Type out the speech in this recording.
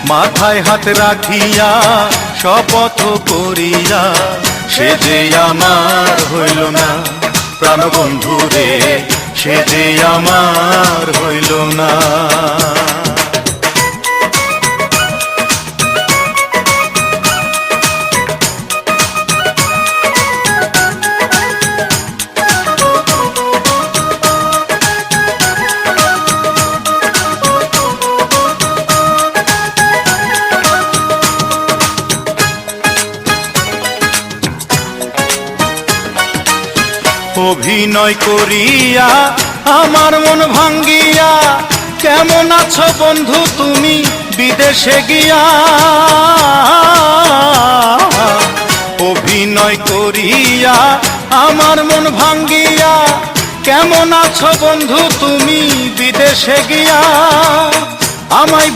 মাথায় হাত রাখিয়া শপথ করিয়া সে যে আমার হইল না প্রাণবন্ধু রে, সে যে আমার হইল না। অভিনয় করিয়া আমার মন ভাঙ্গিয়া কেমন আছো বন্ধু তুমি বিদেশে গিয়া। অভিনয় করিয়া আমার মন ভাঙ্গিয়া কেমন আছো বন্ধু তুমি বিদেশে গিয়া। আমায়